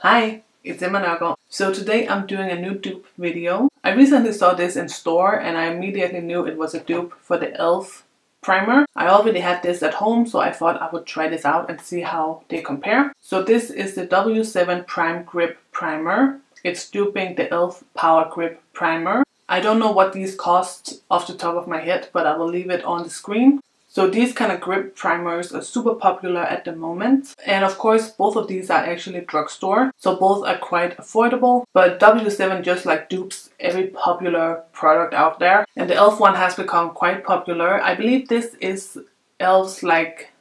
Hi, it's Nørgaard. So today I'm doing a new dupe video. I recently saw this in store and I immediately knew it was a dupe for the e.l.f. primer. I already had this at home, so I thought I would try this out and see how they compare. So this is the W7 Prime Grip Primer. It's duping the e.l.f. Power Grip Primer. I don't know what these cost off the top of my head, but I will leave it on the screen. So these kind of grip primers are super popular at the moment. And of course, both of these are actually drugstore. So both are quite affordable. But W7 just like dupes every popular product out there. And the e.l.f. one has become quite popular. I believe this is e.l.f.'s like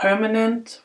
permanent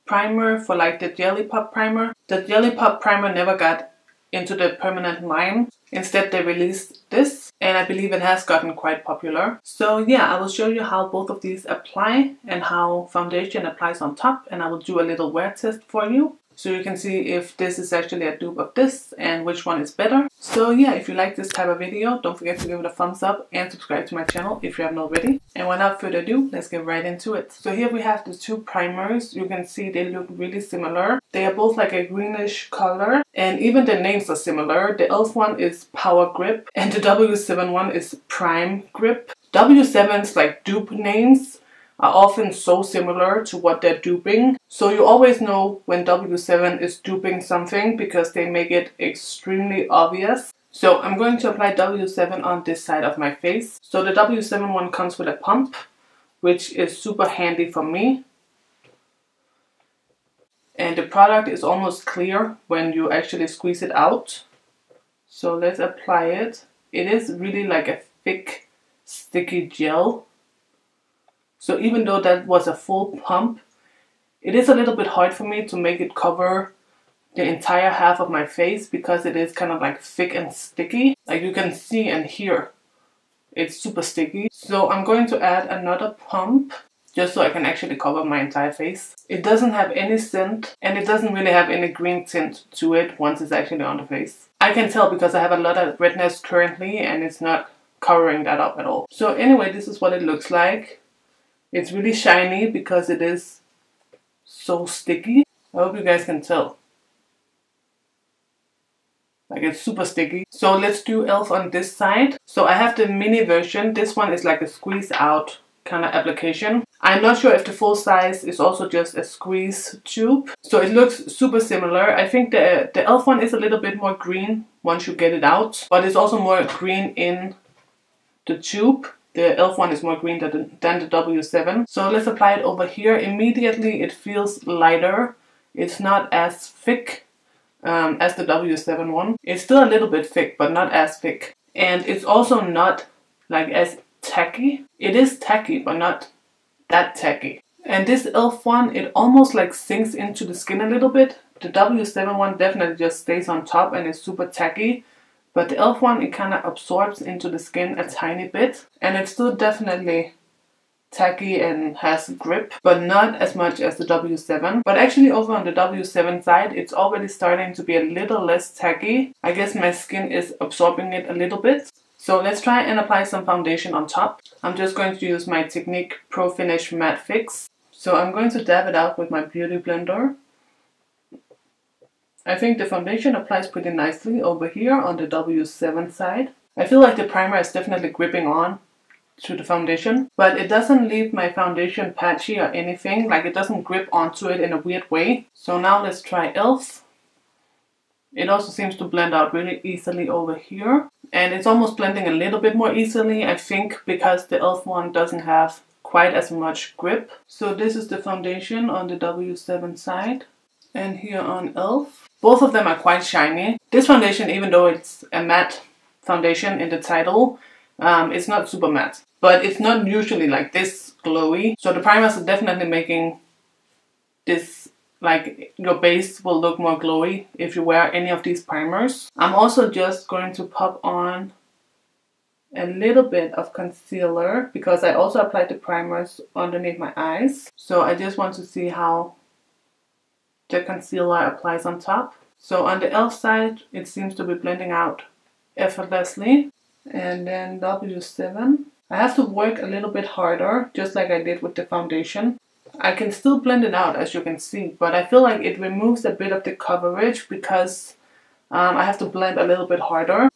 primer for like the Jelly Pop primer. The Jelly Pop primer never got into the permanent line. Instead they released this and I believe it has gotten quite popular. So yeah, I will show you how both of these apply and how foundation applies on top, and I will do a little wear test for you so you can see if this is actually a dupe of this and which one is better. So yeah, if you like this type of video, don't forget to give it a thumbs up and subscribe to my channel if you haven't already. And without further ado, let's get right into it. So here we have the two primers. You can see they look really similar. They are both like a greenish color and even the names are similar. The e.l.f. one is Power Grip and the W7 one is Prime Grip. W7's like dupe names are often so similar to what they're duping. So you always know when W7 is duping something because they make it extremely obvious. So I'm going to apply W7 on this side of my face. So the W7 one comes with a pump, which is super handy for me. And the product is almost clear when you actually squeeze it out. So let's apply it. It is really like a thick, sticky gel. So even though that was a full pump, it is a little bit hard for me to make it cover the entire half of my face because it is kind of like thick and sticky. Like you can see and hear, it's super sticky. So I'm going to add another pump just so I can actually cover my entire face. It doesn't have any scent and it doesn't really have any green tint to it once it's actually on the face. I can tell because I have a lot of redness currently and it's not covering that up at all. So anyway, this is what it looks like. It's really shiny because it is so sticky. I hope you guys can tell. Like it's super sticky. So let's do e.l.f. on this side. So I have the mini version. This one is like a squeeze out kind of application. I'm not sure if the full size is also just a squeeze tube. So it looks super similar. I think the e.l.f. one is a little bit more green once you get it out. But it's also more green in the tube. The e.l.f. one is more green than the W7. So let's apply it over here. Immediately it feels lighter. It's not as thick as the W7 one. It's still a little bit thick, but not as thick. And it's also not like as tacky. It is tacky, but not that tacky. And this e.l.f. one, it almost like sinks into the skin a little bit. The W7 one definitely just stays on top and is super tacky. But the e.l.f. one, it kind of absorbs into the skin a tiny bit. And it's still definitely tacky and has grip, but not as much as the W7. But actually over on the W7 side, it's already starting to be a little less tacky. I guess my skin is absorbing it a little bit. So let's try and apply some foundation on top. I'm just going to use my Technique Pro Finish Matte Fix. So I'm going to dab it out with my beauty blender. I think the foundation applies pretty nicely over here on the W7 side. I feel like the primer is definitely gripping on to the foundation, but it doesn't leave my foundation patchy or anything. Like it doesn't grip onto it in a weird way. So now let's try e.l.f. It also seems to blend out really easily over here. And it's almost blending a little bit more easily, I think, because the e.l.f. one doesn't have quite as much grip. So this is the foundation on the W7 side. And here on e.l.f. Both of them are quite shiny. This foundation, even though it's a matte foundation in the title, it's not super matte. But it's not usually like this glowy. So the primers are definitely making this, like your base will look more glowy if you wear any of these primers. I'm also just going to pop on a little bit of concealer because I also applied the primers underneath my eyes. So I just want to see how the concealer applies on top. So on the e.l.f. side, it seems to be blending out effortlessly. And then W7, I have to work a little bit harder, just like I did with the foundation. I can still blend it out, as you can see, but I feel like it removes a bit of the coverage because I have to blend a little bit harder.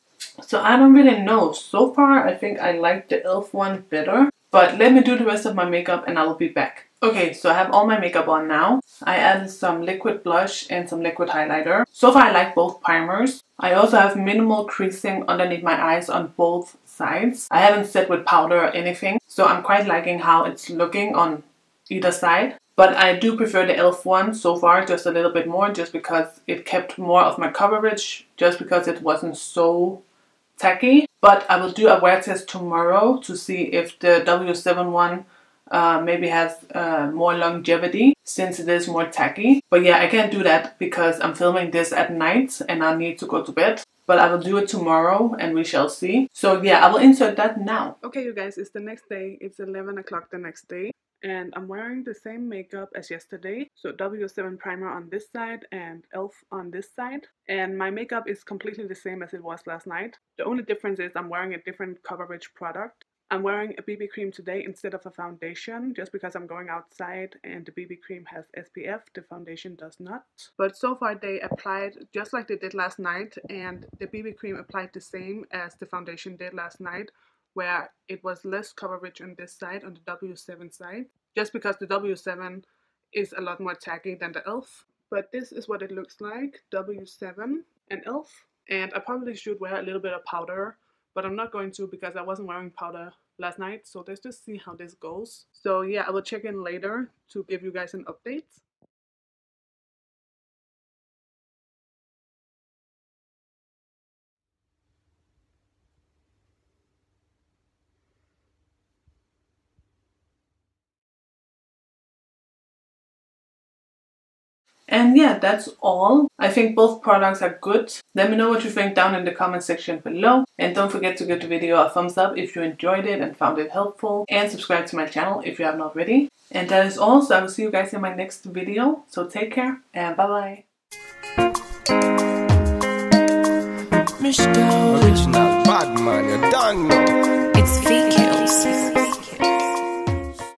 So I don't really know. So far, I think I like the e.l.f. one better. But let me do the rest of my makeup and I will be back. Okay, so I have all my makeup on now. I added some liquid blush and some liquid highlighter. So far, I like both primers. I also have minimal creasing underneath my eyes on both sides. I haven't set with powder or anything, so I'm quite liking how it's looking on either side. But I do prefer the e.l.f. one so far just a little bit more, just because it kept more of my coverage, just because it wasn't so tacky. But I will do a wear test tomorrow to see if the W7 one maybe has more longevity, since it is more tacky. But yeah, I can't do that because I'm filming this at night and I need to go to bed. But I will do it tomorrow and we shall see. So yeah, I will insert that now. Okay, you guys, it's the next day. It's 11 o'clock the next day. And I'm wearing the same makeup as yesterday. So W7 primer on this side and e.l.f. on this side. And my makeup is completely the same as it was last night. The only difference is I'm wearing a different coverage product. I'm wearing a BB cream today instead of a foundation, just because I'm going outside and the BB cream has SPF, the foundation does not. But so far they applied just like they did last night, and the BB cream applied the same as the foundation did last night, where it was less coverage on this side, on the W7 side, just because the W7 is a lot more tacky than the e.l.f. But this is what it looks like, W7 and e.l.f. And I probably should wear a little bit of powder, but I'm not going to because I wasn't wearing powder last night. So let's just see how this goes. So yeah, I will check in later to give you guys an update. And yeah, that's all. I think both products are good. Let me know what you think down in the comment section below. And don't forget to give the video a thumbs up if you enjoyed it and found it helpful. And subscribe to my channel if you haven't already. And that is all. So I will see you guys in my next video. So take care and bye bye. Original bad man, you don't know. It's fake kills.